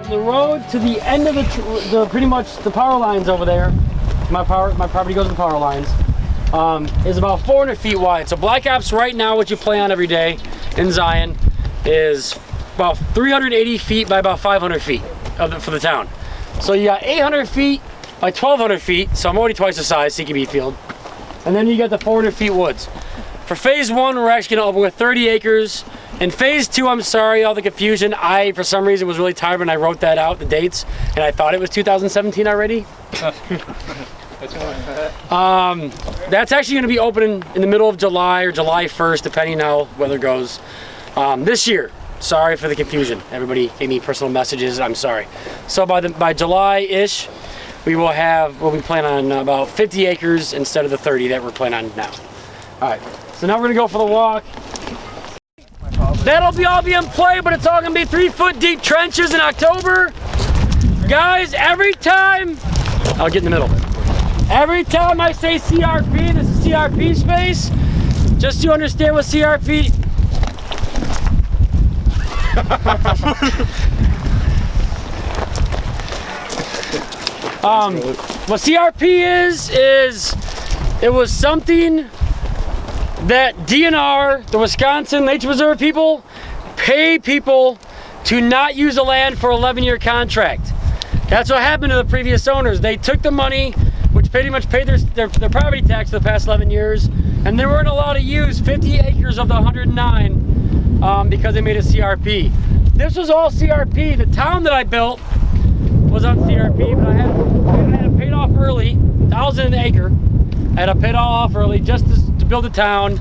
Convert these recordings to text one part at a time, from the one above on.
The road to the end of the pretty much the power lines over there. My property goes to the power lines. Is about 400 feet wide. So Black Ops right now, what you play on every day in Zion, is about 380 feet by about 500 feet for the town. So you got 800 feet by 1,200 feet. So I'm already twice the size, CQB field. And then you got the 400 feet woods. For phase 1, we're actually gonna open with 30 acres. In phase 2, I'm sorry, all the confusion. I, for some reason, was really tired when I wrote that out, the dates, and I thought it was 2017 already. That's actually going to be opening in the middle of July or July 1st, depending how weather goes. This year. Sorry for the confusion. Everybody gave me personal messages. I'm sorry. So by July-ish, we'll be planning on about 50 acres instead of the 30 that we're planning on now. All right. So now we're going to go for the walk. That'll all be in play, but it's all going to be 3-foot deep trenches in October. Guys, every time, I'll get in the middle. Every time I say CRP, this is CRP space. Just so you understand what CRP... what CRP is it was something that DNR, the Wisconsin Nature Preserve people, pay people to not use the land for an 11-year contract. That's what happened to the previous owners. They took the money, which pretty much paid their property tax for the past 11 years, and they weren't allowed to use 50 acres of the 109 because they made a CRP. This was all CRP. The town that I built was on CRP, but I had it paid off early, $1,000 an acre. I had to pay it all off early just to build a town.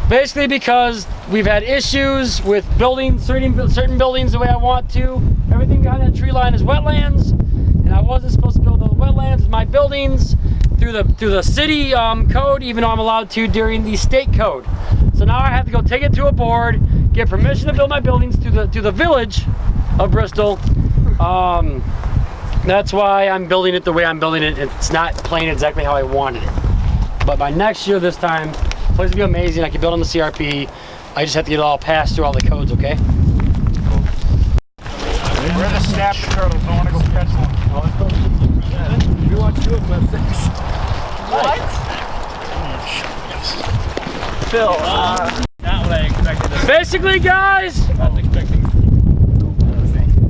Basically because we've had issues with building certain buildings the way I want to. Everything behind that tree line is wetlands, and I wasn't supposed to build those wetlands in my buildings through the city code, even though I'm allowed to during the state code. So now I have to go take it to a board, get permission to build my buildings to the village of Bristol. That's why I'm building it the way I'm building it. It's not playing exactly how I wanted it. But by next year, this time, the place will be amazing. I can build on the CRP. I just have to get it all passed through all the codes, okay? We're the snap turtles. I want to go catch one. You want to do it, let's say. What? Phil, not what I expected. Basically, guys, I was expecting.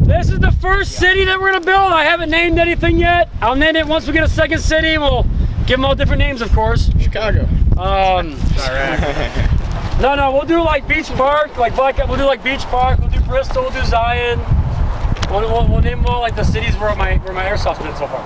this is the first city that we're gonna build. I haven't named anything yet. I'll name it once we get a second city. We'll give them all different names, of course. Chicago. No, we'll do like Beach Park, we'll do like Beach Park. We'll do Bristol. We'll do Zion. We'll name them all like the cities where my airsoft's been so far.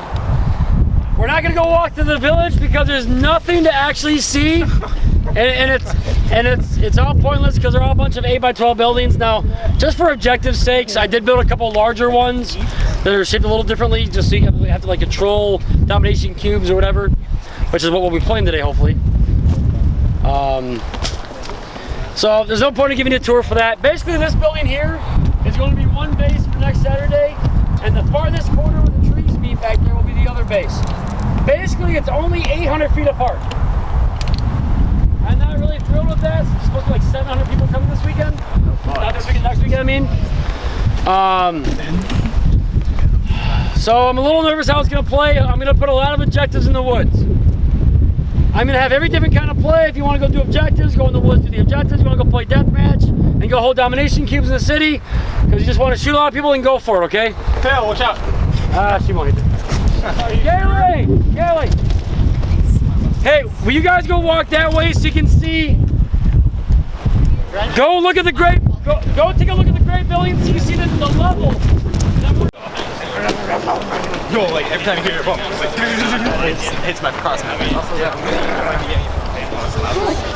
We're not gonna go walk to the village because there's nothing to actually see, and it's all pointless because they're all a bunch of 8x12 buildings. Now, just for objective sakes, I did build a couple larger ones that are shaped a little differently, just so you have to like control domination cubes or whatever, which is what we'll be playing today, hopefully. So there's no point in giving you a tour for that. Basically, this building here is going to be one base for next Saturday, and the farthest corner where the trees meet back there will be the other base. Basically, it's only 800 feet apart. I'm not really thrilled with that. It's supposed to be like 700 people coming this weekend. Not this weekend, next weekend, I mean. So I'm a little nervous how it's going to play. I'm going to put a lot of objectives in the woods. I'm going to have every different kind of play. If you want to go do objectives, go in the woods, do the objectives. You want to go play deathmatch and go hold domination cubes in the city because you just want to shoot a lot of people and go for it, okay? Phil, watch out. She won't hit it. Gaylee! Hey, will you guys go walk that way so you can see? Go look at the great, go take a look at the great building so you can see the level. Yo, like every time you hear your bump, it hits my cross.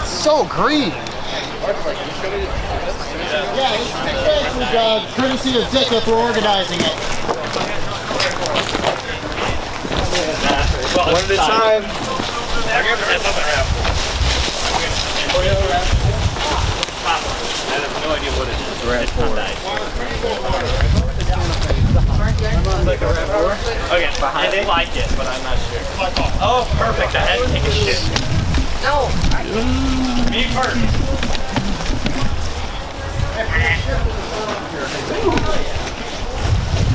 It's so green. Yeah, this is courtesy of Dick if we're organizing it. One at a time. I have no idea what it is. We're at 4. Like a Red 4? Okay, I didn't like it, but I'm not sure. Oh, perfect. I had to take a shit. No. Me first.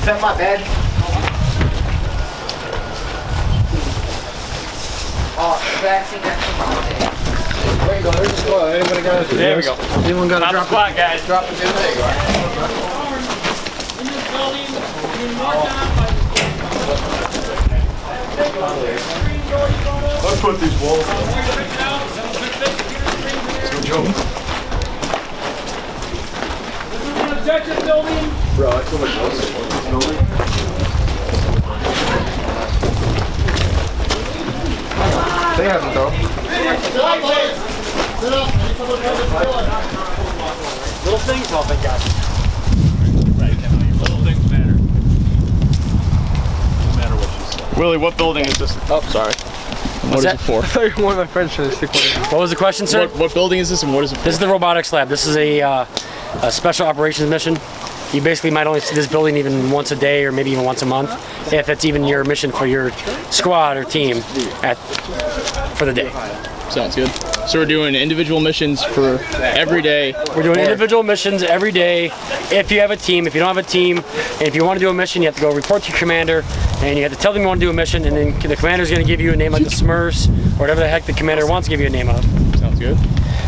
that my bed? Oh, that's it. There you go. There's the squat. Anybody got it? There we go. Anyone got to Top drop squat, guys. Drop it in there. Let's put these walls up. This is an objective building. Bro, I feel like most of this building. They haven't though. Sit up, boys. Sit up. Little things help it, guys. Little things matter. No matter what you say. Willie, what building is this? Oh, sorry. What is that? it for? One of my friends trying to stick one in. What was the question, sir? What building is this and what is it for? This is the robotics lab. This is a special operations mission. You basically might only see this building even once a day or maybe even once a month, if it's even your mission for your squad or team for the day. Sounds good. So we're doing individual missions for every day. We're doing individual missions every day. If you have a team, if you don't have a team, and if you want to do a mission, you have to go report to your commander, and you have to tell them you want to do a mission, and then the commander's going to give you a name like the Smurfs, or whatever the heck the commander wants to give you a name of. Sounds good.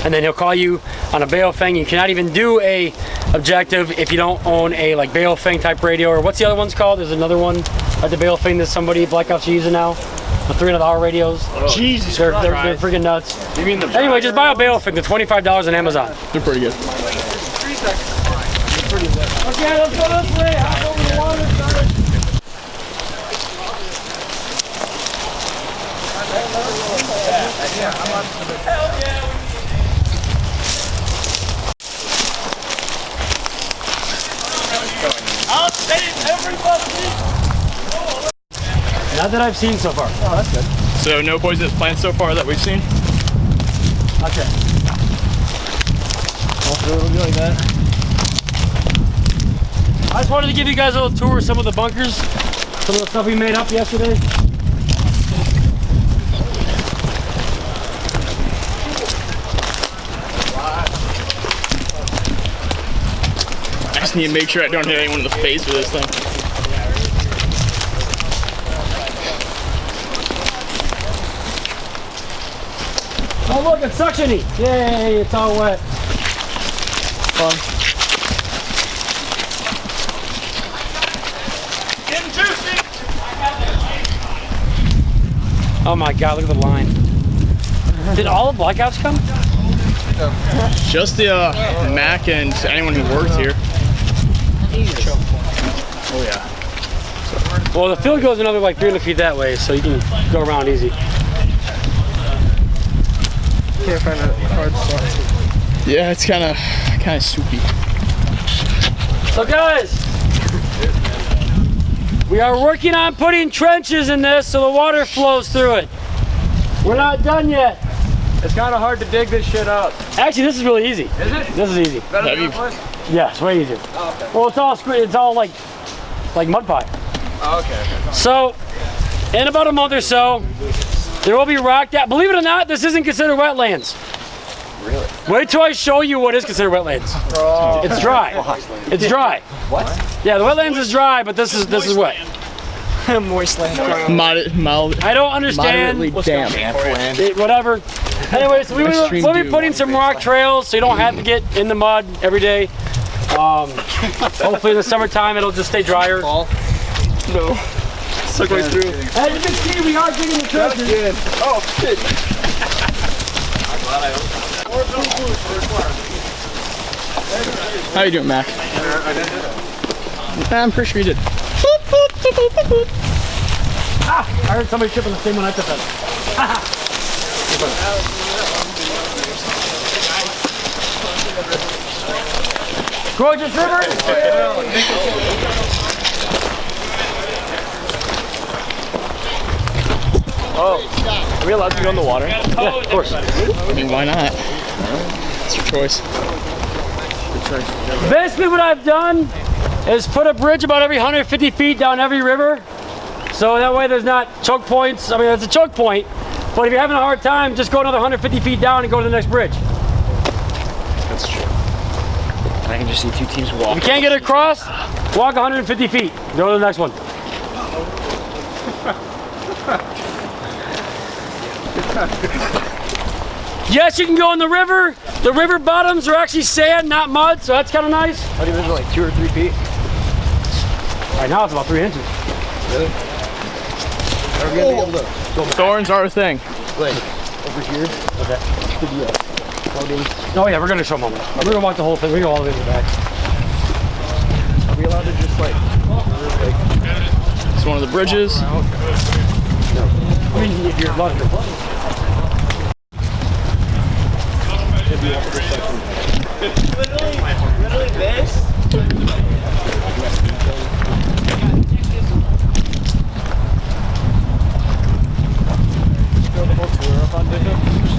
And then he'll call you on a Baofeng. You cannot even do a objective if you don't own a like Baofeng type radio, or what's the other one's called? There's another one at the Baofeng that somebody Black Ops are using now. The 300-hour radios. Jesus They're freaking nuts. You mean the Anyway, just buy a Baofeng. They're $25 on Amazon. They're pretty good. Okay, let's go this way. Hop over the water. I'll save everybody. Not that I've seen so far. Oh, that's good. So no poisonous plants so far that we've seen? Okay. It'll be like that. I just wanted to give you guys a little tour of some of the bunkers, some of the stuff we made up yesterday. I just need to make sure I don't hit anyone in the face with this thing. Oh look, it's suctioning! Yay, it's all wet. Fun. Getting juicy! Oh my god, look at the line. Did all the blackouts come? Just the Mac and anyone who worked here. Oh yeah. Well, the field goes another like 300 feet that way, so you can go around easy. Can't find a hard spot. Yeah, it's kind of soupy. So guys, we are working on putting trenches in this so the water flows through it. We're not done yet. It's kind of hard to dig this shit up. Actually, this is really easy. Is it? This is easy. Better Have than you- the place? Yeah, it's way easier. Oh, okay. Well, it's all like mud pie. Oh, okay. So, in about a month or so, there will be rock that. Believe it or not, this isn't considered wetlands. Really? Wait till I show you what is considered wetlands. Oh. It's dry. It's dry. What? Yeah, the wetlands is dry, but this is wet. Moist land. Mild, I don't understand. moderately damp. Whatever. Anyway, so Extreme we'll be dew. putting some rock trails so you don't have to get in the mud every day. Hopefully in the summertime it'll just stay drier. No. Suck right through. As you can see, we are digging the trenches. Oh, shit. How you doing, Mac? I'm pretty sure you did. Ah, I heard somebody chipping the same one I took out. Gorgeous river. Oh. Are we allowed to go in the water? Yeah, of course. I mean, why not? It's your choice. Basically what I've done is put a bridge about every 150 feet down every river. So that way there's not choke points. I mean, it's a choke point, but if you're having a hard time, just go another 150 feet down and go to the next bridge. That's true. I can just see two teams walk. If you can't get across, walk 150 feet. Go to the next one. Yes, you can go in the river. The river bottoms are actually sand, not mud, so that's kind of nice. How do you measure, like 2 or 3 feet? Right now it's about 3 inches. Really? Are we gonna be able to go back? Thorns are a thing. Like, over here? Okay. Oh yeah, we're gonna show them. We're gonna walk the whole thing. We go all the way to the back. Are we allowed to just like it's one of the bridges? I mean, if you're allowed to. Literally this?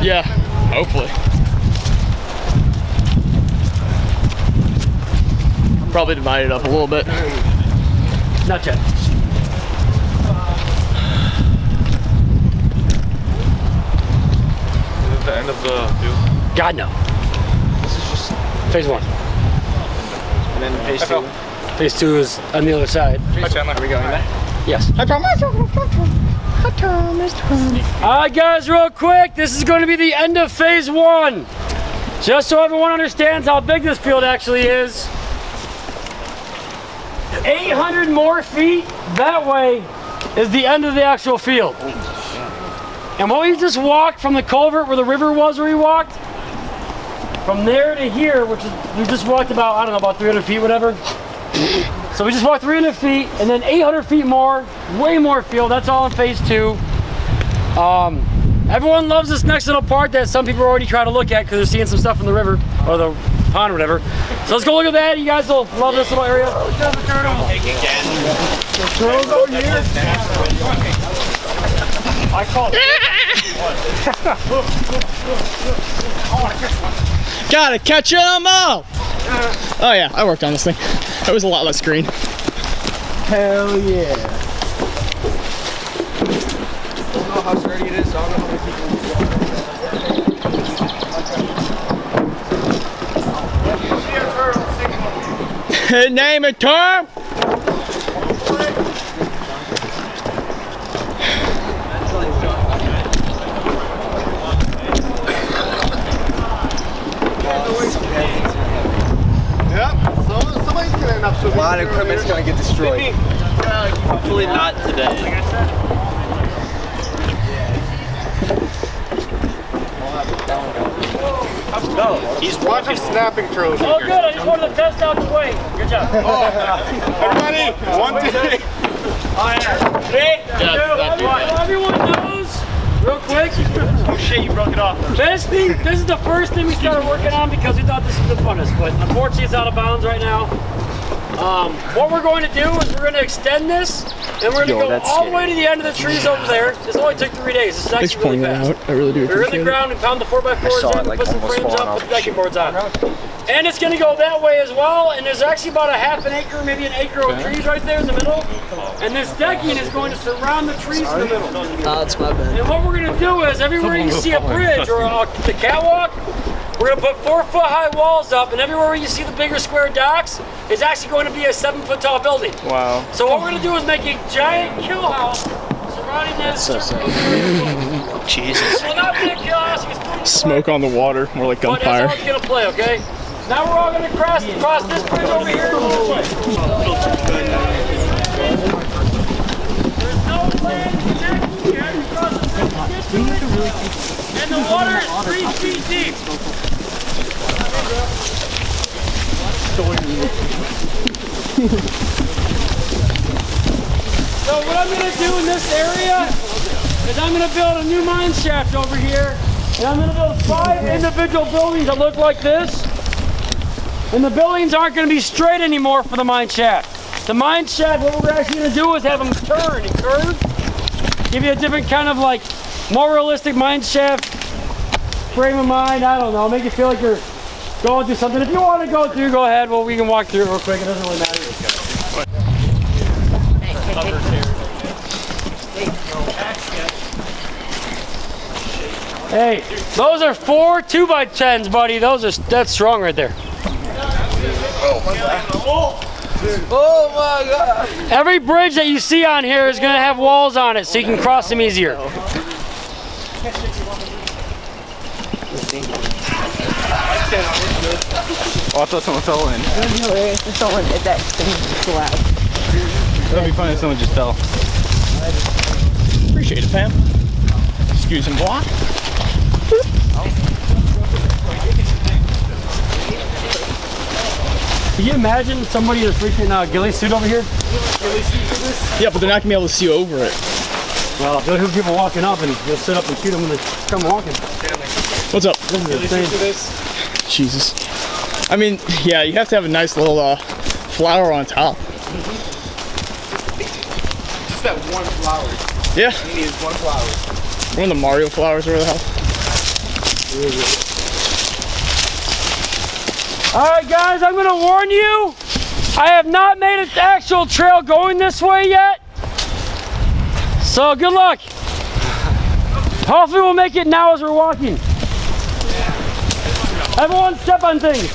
Yeah, hopefully. Probably divide it up a little bit. Not yet. Is it the end of the field? God no. This is just phase 1. And then phase 2. Phase 2 is on the other side. Hi, Chandler. Are we going there? Yes. Alright guys, real quick, this is going to be the end of phase 1. Just so everyone understands how big this field actually is. 800 more feet that way is the end of the actual field. And what we just walked from the culvert where the river was where we walked, from there to here, which is, we just walked about, I don't know, about 300 feet, whatever. So we just walked 300 feet and then 800 feet more, way more field. That's all in phase 2. Everyone loves this next little part that some people already try to look at because they're seeing some stuff in the river or the pond or whatever. So let's go look at that. You guys will love this little area. I call it. Gotta catch them all! Oh yeah, I worked on this thing. It was a lot less green. Hell yeah. I don't know how sturdy it is, so I don't know how many people Name it, Tom! Somebody's gonna end up a lot of equipment's gonna get destroyed. Hopefully not today. No, he's Watch him snapping Trojan. Oh good, I just wanted to test out the weight. Good job. Everybody, 1, 2, 3. Everyone knows, real quick. Oh shit, you broke it off. This is the first thing we started working on because we thought this was the funnest, but unfortunately it's out of bounds right now. What we're going to do is we're going to extend this, and we're going to go all the way to the end of the trees over there. This only took 3 days. This is actually really fast. I really do. We're in the ground and pound the 4x4s in, put some frames up, put the decking boards on. And it's going to go that way as well, and there's actually about a ½ an acre, maybe an acre of trees right there in the middle. And this decking is going to surround the trees in the middle. Oh, that's my bad. And what we're going to do is, everywhere you see a bridge or the catwalk, we're going to put 4-foot high walls up, and everywhere you see the bigger square docks is actually going to be a 7-foot tall building. Wow. So what we're going to do is make a giant kill house surrounding that circle. Jesus. Well, not be a kill house, you can still Smoke on the water, more like but gunfire. that's how it's going to play, okay? Now we're all going to cross this bridge over here and this way. There's no land connecting. You have to cross the bridge this way. And the water is 3 feet deep. So what I'm going to do in this area is I'm going to build a new mine shaft over here, and I'm going to build 5 individual buildings that look like this. And the buildings aren't going to be straight anymore for the mine shaft. The mine shaft, what we're actually going to do is have them turn and curve, give you a different kind of like more realistic mine shaft frame of mind. I don't know, make you feel like you're going through something. If you want to go through, go ahead. Well, we can walk through it real quick. It doesn't really matter. Hey, those are 4 2x10s, buddy. That's strong right there. Oh my God. Every bridge that you see on here is going to have walls on it so you can cross them easier. Oh, I thought someone fell in. Someone did that thing loud. That'd be funny if someone just fell. Appreciate it, fam. Excuse and block. Can you imagine somebody in a freaking ghillie suit over here? Yeah, but they're not gonna be able to see over it. Well, there'll be people walking up and you'll sit up and shoot them when they come walking. What's up? This is insane. Jesus. I mean, yeah, you have to have a nice little flower on top. Just that one flower. Yeah. He needs one flower. One of the Mario flowers or the hell. Alright guys, I'm gonna warn you, I have not made an actual trail going this way yet. So good luck. Hopefully we'll make it now as we're walking. Everyone step on things.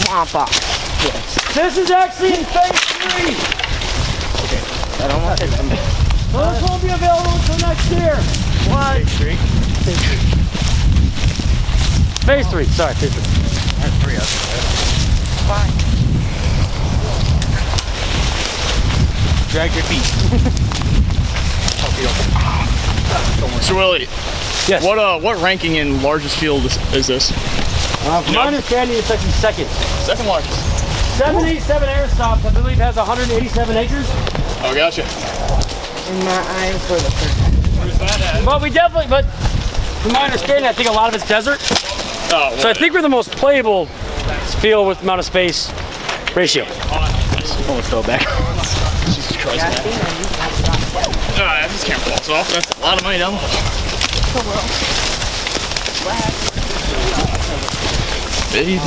Swamp off. This is actually in phase 3. I don't want to. So this won't be available until next year. What? Phase 3, sorry, phase 3. That's 3 of them. Fine. Drag your feet. So Willie, Yes. what ranking in largest field is this? From my understanding, it's actually second. Second largest. 787 air stops, I believe, has 187 acres. Oh, gotcha. In my eyes for the first. But we definitely, but from my understanding, I think a lot of it's desert. Oh, So I think we're the most playable field with amount of space ratio. Almost fell back. Jesus Christ, man. This camera falls off. That's a lot of money down the hole. Baby, you're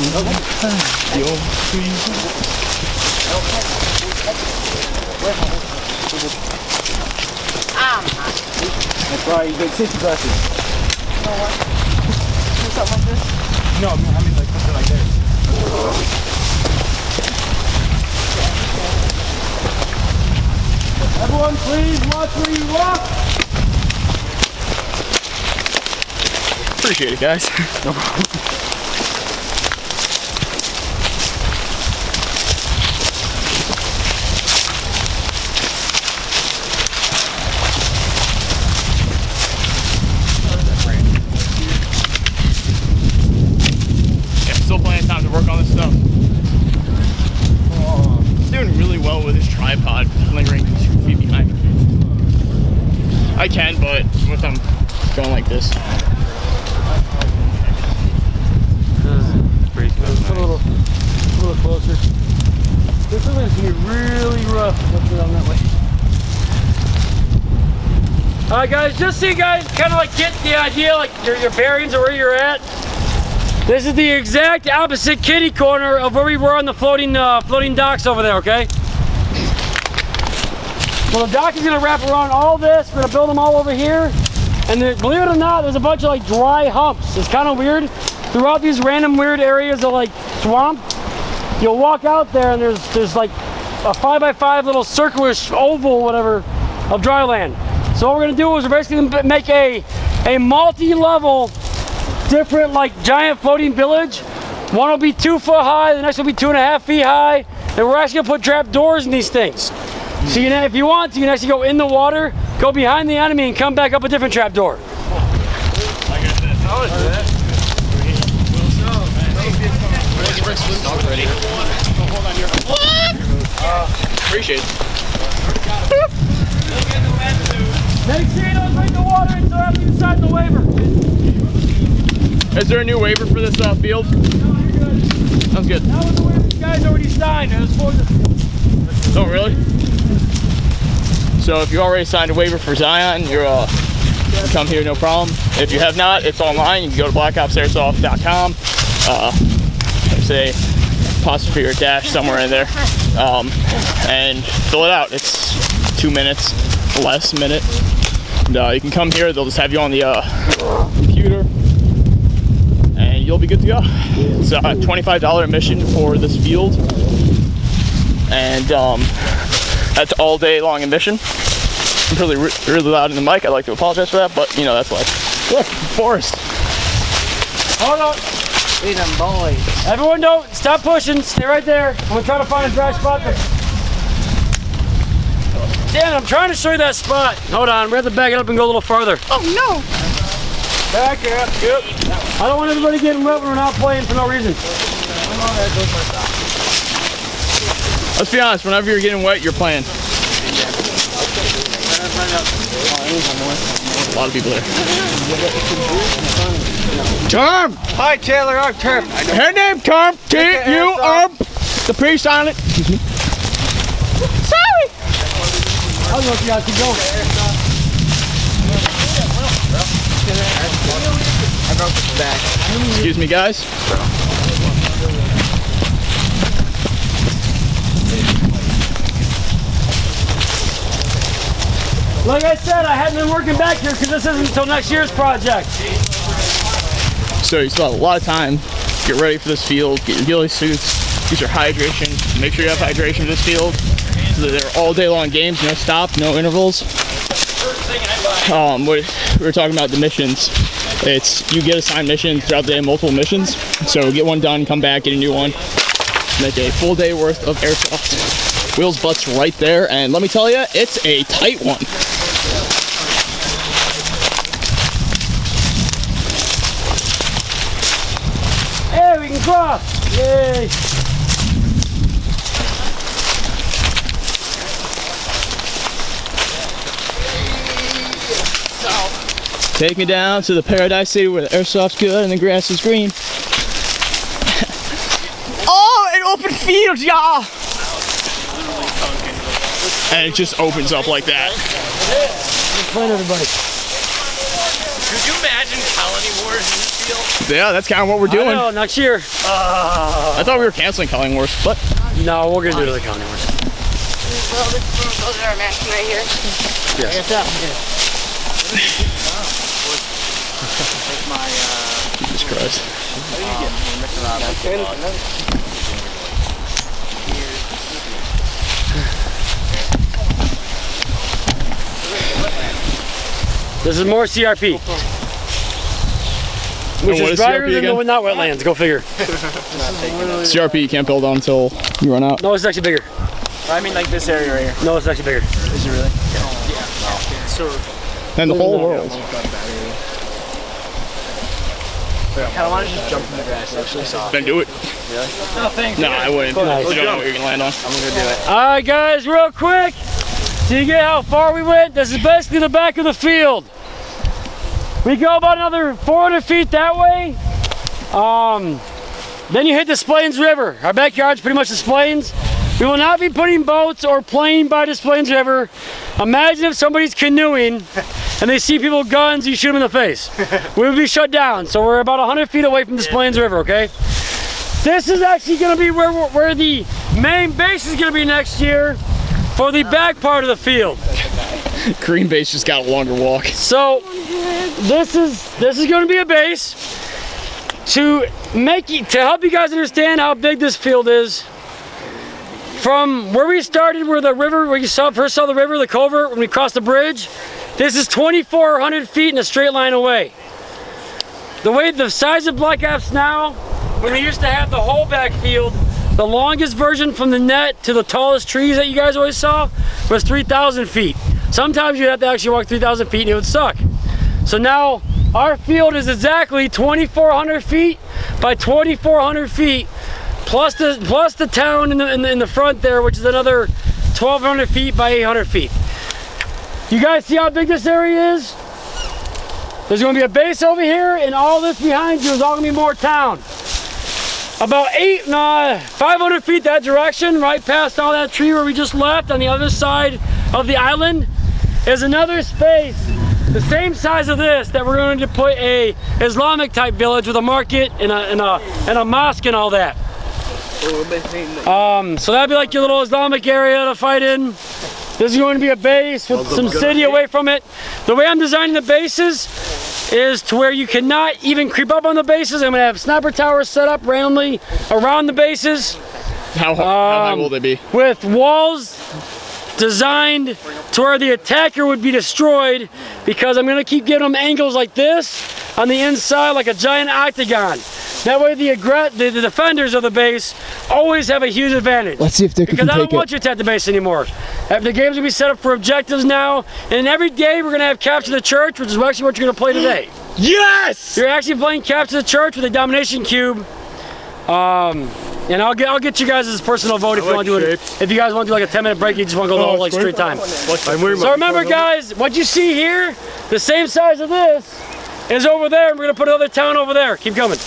That's why you get 60 glasses. Something like this? No, I mean like something like this. Everyone, please watch where you walk. Appreciate it, guys. No problem. Yeah, still plenty of time to work on this stuff. He's doing really well with his tripod lingering 2 feet behind me. I can, but with him going like this. A little closer. This one is gonna be really rough. Let's go down that way. Alright guys, just so you guys kind of like get the idea, like your bearings or where you're at. This is the exact opposite kitty corner of where we were on the floating docks over there, okay? So the dock is gonna wrap around all this. We're gonna build them all over here. And there, believe it or not, there's a bunch of like dry humps. It's kind of weird. Throughout these random weird areas of like swamp, you'll walk out there and there's like a 5x5 little circular oval, whatever, of dry land. So what we're gonna do is we're basically gonna make a multi-level, different like giant floating village. One will be 2 foot high, the next will be 2.5 feet high, and we're actually gonna put trap doors in these things. So you know, if you want to, you can actually go in the water, go behind the enemy, and come back up a different trap door. Appreciate it. Make sure you don't drink the water until after you sign the waiver. Is there a new waiver for this field? Sounds good. That was the waiver you guys already signed. It was for the field. Oh, really? So if you already signed a waiver for Zion, you're come here, no problem. If you have not, it's online. You can go to blackopsairsoft.com. There's a apostrophe or dash somewhere in there, and fill it out. It's 2 minutes, less minute. And, you can come here. They'll just have you on the computer, and you'll be good to go. It's a $25 admission for this field, and that's all day long admission. I'm really loud in the mic. I'd like to apologize for that, but you know, that's life. Look, forest. Hold on. Freedom, boys. Everyone don't stop pushing. Stay right there. I'm gonna try to find a dry spot. Dan, I'm trying to show you that spot. Hold on, we have to back it up and go a little farther. Oh no! Back up. Yep. I don't want everybody getting wet when we're not playing for no reason. Let's be honest, whenever you're getting wet, you're playing. A lot of people there. Term! Hi, Taylor. I'm Term. Her name, Term. T-U-R. The pre-silent. Sorry! I don't know if you guys can go. I broke his back. Excuse me, guys. Like I said, I hadn't been working back here because this isn't until next year's project. So you still have a lot of time to get ready for this field, get your ghillie suits, get your hydration, make sure you have hydration for this field. So they're all day long games, no stop, no intervals. We were talking about the missions. It's, you get assigned missions throughout the day, multiple missions. So get one done, come back, get a new one. Make a full day worth of airsoft. Wheels, butts right there, and let me tell you, it's a tight one. Hey, we can cross! Yay! Take me down to the Paradise City where the airsoft's good and the grass is green. Oh, an open field, y'all! And it just opens up like that. Explain everybody. Could you imagine colony wars in this field? Yeah, that's kind of what we're doing. I know, next year. I thought we were canceling Colony Wars, but No, we're gonna do the county wars. Well, this goes our match right here. Yes. Jesus Christ. This is more CRP. Which what is is drier CRP than again? the not wetlands, go figure. CRP you can't build on until you run out. No, it's actually bigger. I mean, like this area right here. No, it's actually bigger. Is it really? Yeah. So, And the whole world. I kind of want to just jump in the grass, actually. So. Then do it. No, thanks. No, I wouldn't. Nice. You don't know what you're gonna land on. I'm gonna do it. Alright guys, real quick. So you get how far we went? This is basically the back of the field. We go about another 400 feet that way. Then you hit Des Plaines River. Our backyard's pretty much Des Plaines. We will not be putting boats or playing by Des Plaines River. Imagine if somebody's canoeing and they see people with guns, you shoot them in the face. We would be shut down. So we're about 100 feet away from Des Plaines River, okay? This is actually gonna be where the main base is gonna be next year for the back part of the field. Green Bay's just got a longer walk. So this is going to be a base to help you guys understand how big this field is. From where we started, where the river, where you first saw the river, the culvert, when we crossed the bridge, this is 2,400 feet in a straight line away. The size of Black Ops now, when we used to have the whole backfield, the longest version from the net to the tallest trees that you guys always saw was 3,000 feet. Sometimes you'd have to actually walk 3,000 feet and it would suck. So now our field is exactly 2,400 feet by 2,400 feet, plus the town in the front there, which is another 1,200 feet by 800 feet. You guys see how big this area is? There's going to be a base over here, and all this behind you is all going to be more town. About 500 feet that direction, right past all that tree where we just left on the other side of the island, is another space the same size of this that we're going to put a Islamic type village with a market and a mosque and all that. So that'd be like your little Islamic area to fight in. This is going to be a base with some city away from it. The way I'm designing the bases is to where you cannot even creep up on the bases. I'm gonna have sniper towers set up randomly around the bases. How high will they be? With walls designed to where the attacker would be destroyed, because I'm gonna keep giving them angles like this on the inside, like a giant octagon. That way the defenders of the base always have a huge advantage. Let's see if they can Because I don't take want it. you to attack the base anymore. The game's gonna be set up for objectives now, and every day we're gonna have Capture the Church, which is actually what you're gonna play today. Yes! You're actually playing Capture the Church with a domination cube. And I'll get you guys' personal vote if you want to do it. If you guys want to do like a 10-minute break, you just want to go the whole like straight time. So remember, guys, what you see here, the same size of this, is over there, and we're gonna put another town over there. Keep coming.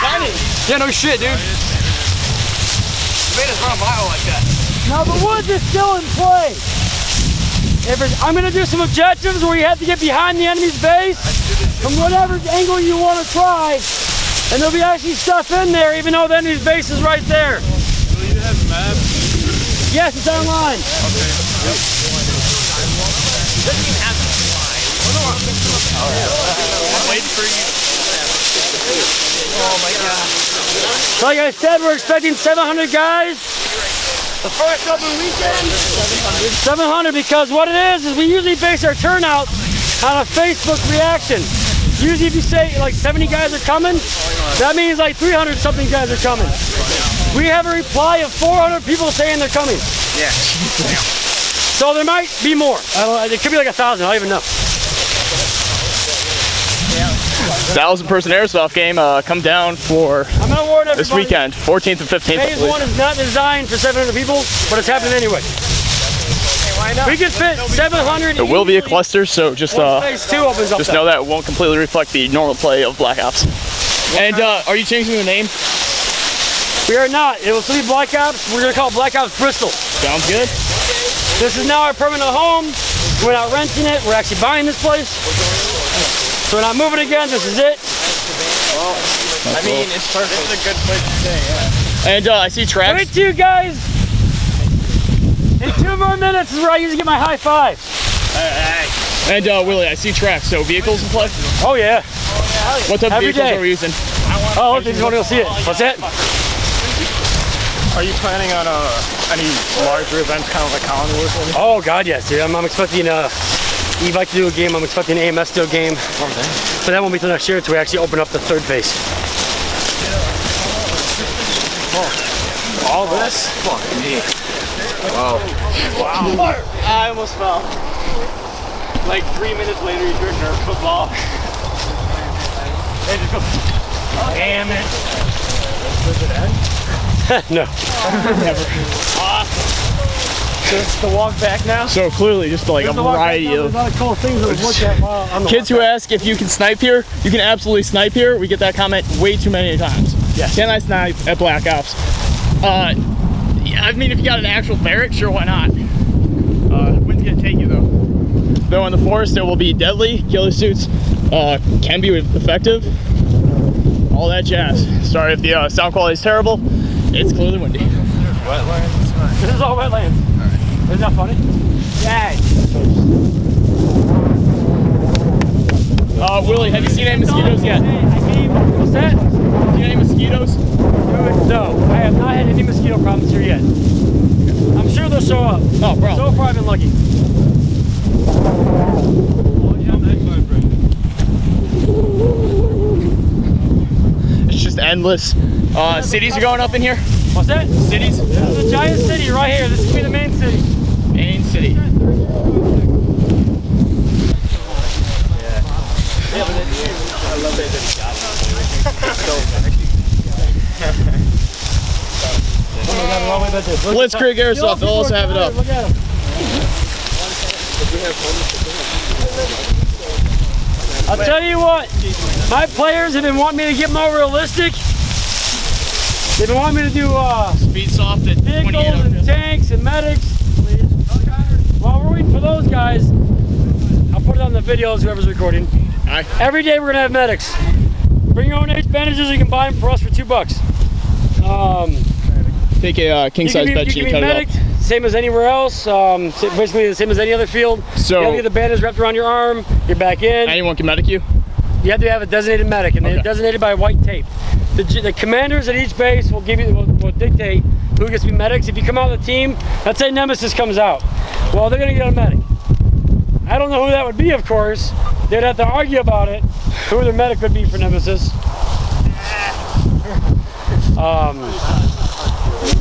Tiny! Yeah, no shit, dude. Now the woods is still in play. I'm gonna do some objectives where you have to get behind the enemy's base from whatever angle you want to try, and there'll be actually stuff in there even though the enemy's base is right there. Do you have a map? Yes, it's online. Okay. Yep. Doesn't even have to fly. I'm waiting for you. Oh my god. So like I said, we're expecting 700 guys. The first open weekend. 700 because what it is we usually base our turnout on a Facebook reaction. Usually if you say like 70 guys are coming, that means like 300 something guys are coming. We have a reply of 400 people saying they're coming. Yeah. So there might be more. I don't know, it could be like 1,000, I don't even know. 1,000-person airsoft game. Come down for I'm gonna warn everybody. this weekend, 14th and 15th. Phase 1 is not designed for 700 people, but it's happening anyway. We can fit 700. It will be a cluster, so just Phase 2 opens up. know that it won't completely reflect the normal play of Black Ops. And are you changing the name? We are not. It will still be Black Ops. We're gonna call it Black Ops Bristol. Sounds good. This is now our permanent home. We're not renting it. We're actually buying this place. So we're not moving again. This is it. Well, I mean, it's perfect. It's a good place to stay, yeah. And I see tracks. Wait till you guys. In 2 more minutes is where I usually get my high five. And Willie, I see tracks. So vehicles in play? Oh yeah. What type of Every vehicles day. are we using? Oh, if you want to go see it. What's that? Are you planning on any larger events, kind of like Colony Wars? Oh God, yes, dude. I'm expecting E-Bike to do a game. I'm expecting AMS to do a game. But that won't be till next year until we actually open up the 3rd phase. All this? Fuck me. Wow. I almost fell. Like 3 minutes later, you hear Nerf football. And just go, damn it. Does it end? No. Never. Awesome. So it's the walk back now? So clearly just like a variety There's of a lot of cool things that we've looked at while on the kids who ask if you can snipe here. You can absolutely snipe here. We get that comment way too many times. Yes. Can I snipe at Black Ops? Yeah, I mean, if you got an actual barrack, sure, why not? Wind's gonna take you though. Though in the forest, it will be deadly. Killer suits can be effective. All that jazz. Sorry if the sound quality is terrible. It's clearly windy. Wetlands? This is all wetlands. Alright. Isn't that funny? Yay. Willie, have you seen any mosquitoes yet? What's that? Seen any mosquitoes? No, I have not had any mosquito problems here yet. I'm sure they'll show up. Oh, bro. So far I've been lucky. It's just endless. Cities are going up in here. What's that? Cities. This is a giant city right here. This could be the main city. Main city. Blitzkrieg Airsoft, they'll also have it up. Look at him. I'll tell you what, my players have been wanting me to get more realistic. They've been wanting me to do Speed soft at vehicles and tanks and medics. While we're waiting for those guys, I'll put it on the videos, whoever's recording. Aye. Every day we're gonna have medics. Bring your own ace bandages. You can buy them for us for $2. Take a king size bed sheet, cut it up. Same as anywhere else. Basically the same as any other field. So you have to get the bandage wrapped around your arm. You're back in. Anyone can medic you? You have to have a designated medic, and they're designated by white tape. The commanders at each base will dictate who gets to be medics. If you come out of the team, let's say Nemesis comes out. Well, they're gonna get a medic. I don't know who that would be, of course. They'd have to argue about it, who their medic would be for Nemesis.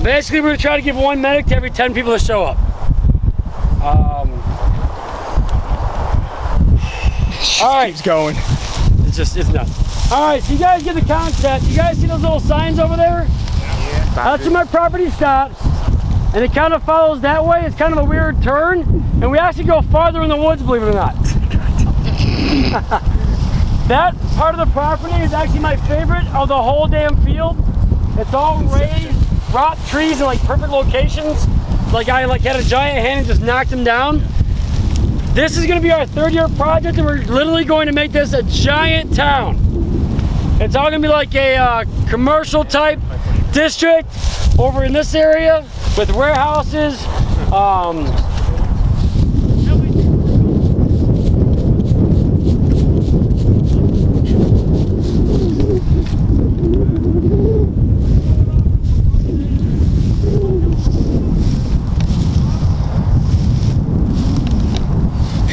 Basically, we're gonna try to give one medic to every 10 people that show up. All right, keeps going. It's nuts. All right, so you guys get the concept. You guys see those little signs over there? Yeah. That's where my property stops, and it kind of follows that way. It's kind of a weird turn, and we actually go farther in the woods, believe it or not. That part of the property is actually my favorite of the whole damn field. It's all raised, rock trees in like perfect locations. Like I had a giant hand and just knocked them down. This is going to be our 3rd-year project, and we're literally going to make this a giant town. It's all going to be like a commercial type district over in this area with warehouses.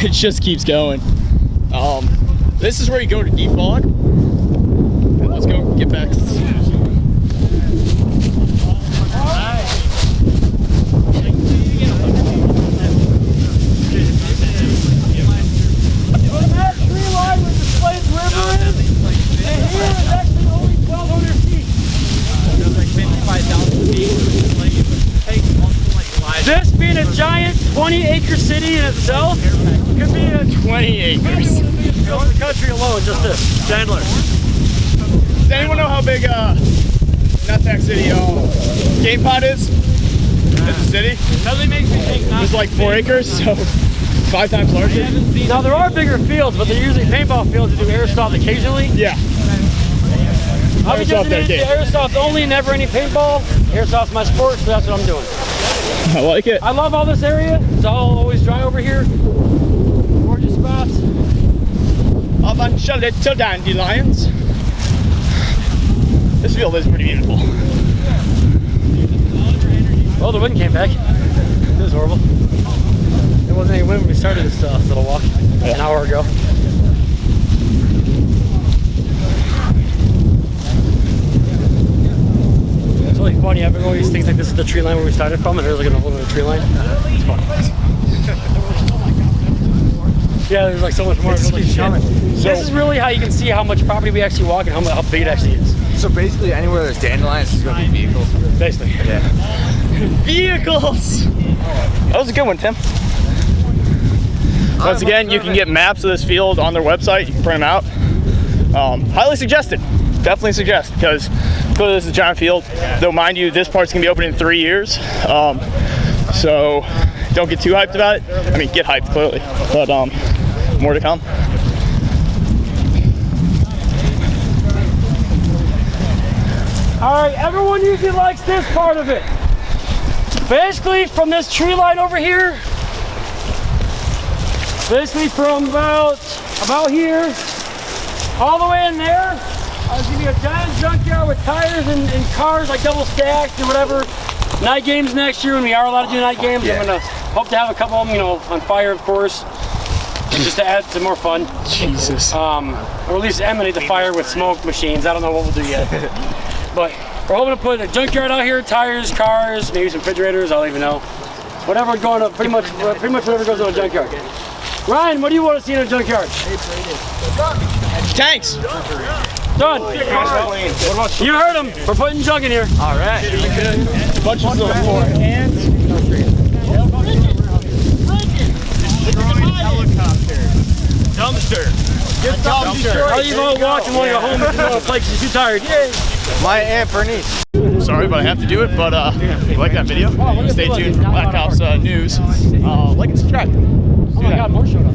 It just keeps going. This is where you go to defog. And let's go get back. This being a giant 20-acre city in itself could be a 20 acres. In the country alone, just this. Chandler. Does anyone know how big Nutsack City game pot is? In the city? Nothing makes me think It's like 4 acres, so 5 times larger. Now there are bigger fields, but they're usually paintball fields that do airsoft occasionally. Yeah. I'll be designated to airsoft only, never any paintball. Airsoft's my sport, so that's what I'm doing. I like it. I love all this area. It's all always dry over here. Gorgeous spots. A bunch of little dandelions. This field is pretty beautiful. Well, the wind came back. It was horrible. There wasn't any wind when we started this little walk an hour ago. It's really funny. Everyone always thinks like this is the tree line where we started from, and there's like a whole other tree line. It's fun. Yeah, there's like so much more. Like, this is really how you can see how much property we actually walk and how big it actually is. So basically, anywhere there's dandelions, there's going to be vehicles. Basically. Yeah. Vehicles! That was a good one, Tim. Once again, you can get maps of this field on their website. You can print them out. Highly suggested. Definitely suggest, because clearly this is a giant field. Though, mind you, this part's going to be open in 3 years. So don't get too hyped about it. I mean, get hyped, clearly. But more to come. All right, everyone usually likes this part of it. Basically, from this tree line over here, basically from about here, all the way in there, there's gonna be a giant junkyard with tires and cars like double stacked or whatever. Night games next year when we are allowed to do night games. Yeah. I'm gonna hope to have a couple of them, on fire, of course, just to add some more fun. Jesus. Or at least emanate the fire with smoke machines. I don't know what we'll do yet. But we're hoping to put a junkyard out here, tires, cars, maybe some refrigerators, I don't even know. Whatever going up, pretty much whatever goes in a junkyard. Ryan, what do you want to see in a junkyard? Tanks! Done. You heard him. We're putting junk in here. All right. Bunches of floor. Helicopter. Dumpster. Get dumpster. How you going to watch and want to go home if you want to play because you're too tired? Yay. My Aunt Bernice. Sorry, but I have to do it. But if you like that video, stay tuned for Black Ops news. Like and subscribe. Oh my God, more showed up.